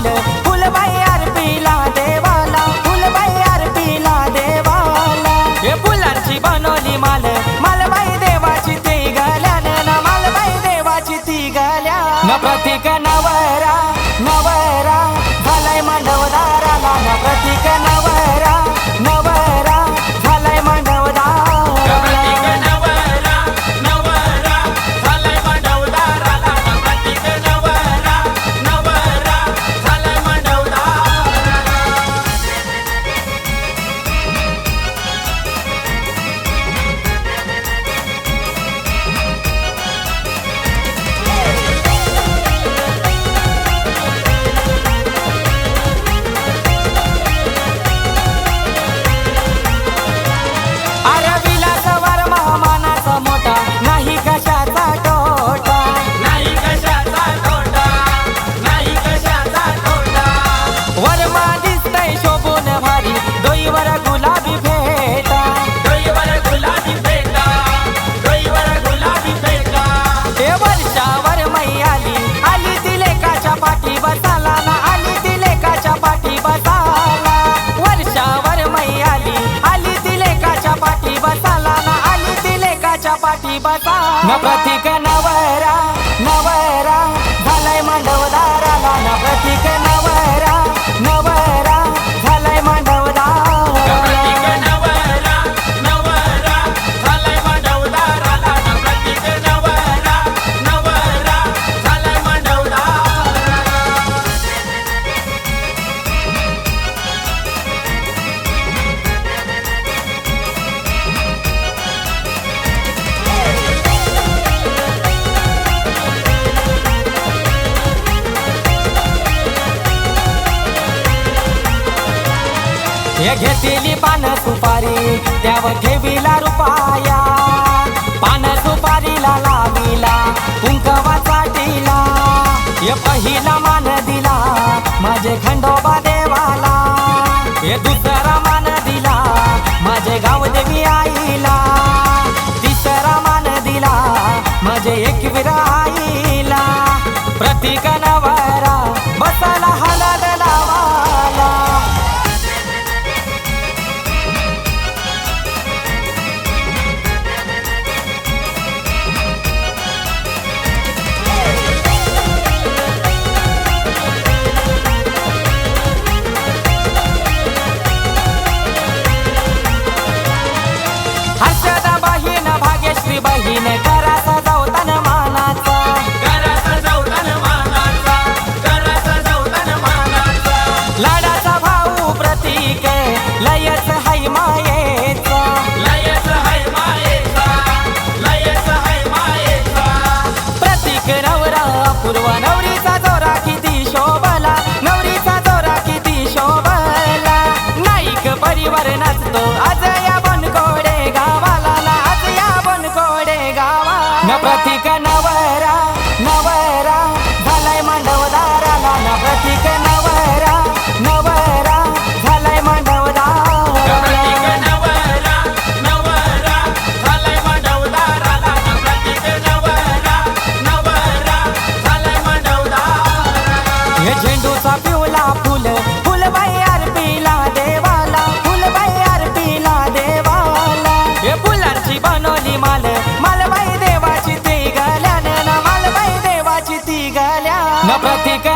फुल फुलबाई आरतीला देवाला फुलबाई आरतीला देवाला हे फुलांची बनवली माल मालबाई देवाची ती गल्यानं ना मालबाई देवाची ती गल्या न प्रतीक नवरा नवरा झालाय मांडवदाराला न प्रतीक नवरा नवरा झालाय मांडवदाराला प्रतीक नवरा नवरा झालाय मांडवदाराला प्रतीक नवरा नवरा झालाय मांडवदाराला अरविला सवार महामानाचा मोठा नाही कशाचा तोटा नाही कशाचा तोटा नाही कशाचा तोटा वरमा दिसतय शोभून भारी डोईवर गुलाबी फेटा डोईवर गुलाबी फेटा डोईवर गुलाबी फेटा हे वर्षावर मै आली आली ती लेकाच्या पाठी बसाला ना आली ती लेकाच्या पाठी बसाला वर्षावर मै आली आली ती लेकाच्या पाठी बसाला ना आली ती लेकाच्या पाठी बसा न प्रतीक नवरा नवरा झालाय मांडवदाराला न प्रतीक नवरा नवरा झालाय प्रतीक मांडवदाराला नवरा नवरा झालाय मांडवदाराला प्रतीक नवरा नवरा झालाय मांडवदाराला हे घेतली पान सुपारी त्यावर ठेविला रुपाया पान सुपारीला लाविला कुंकवाचा टिला हे पहिला मान दिला माझे खंडोबा देवाला हे दुसरा मान दिला माझे गाव देवी आईला तिसरा मान दिला माझे एकवीर आईला प्रतीक नवरा बसाला हलद लावाला हर्षदा बहीण भाग्यश्री बहीण करा सजवतन मानाचा कराचा चौतन मानाचा कराचा चौतन मानाचा लाडाचा भाऊ प्रतीक लयच हाय मायेचा लयच हाय मायेचा लयच हाय मायेचा प्रतीक नवरा पूर्व नवरीचा जोरा किती शोभला नवरीचा जोरा किती शोभला नाईक परिवार नाचतो आज या बनकोडे गावाला ना आज या बनकोडे गावा न प्रतीक नवरा नवरा झालाय मांडवदाराला न प्रतीक नवरा नवरा झालाय प्रतीक मांडवदाराला नवरा नवरा झालाय मांडवदाराला प्रतीक नवरा नवरा झालाय मांडवदाराला हे झेंडूचा पिवला फुल फुलबाई आरतीला देवाला फुलबाई आरतीला देवाला हे फुलांची बनवली माल मालबाई देवाची ती गल्यानं ना मालबाई देवाची ती गल्या न प्रतीक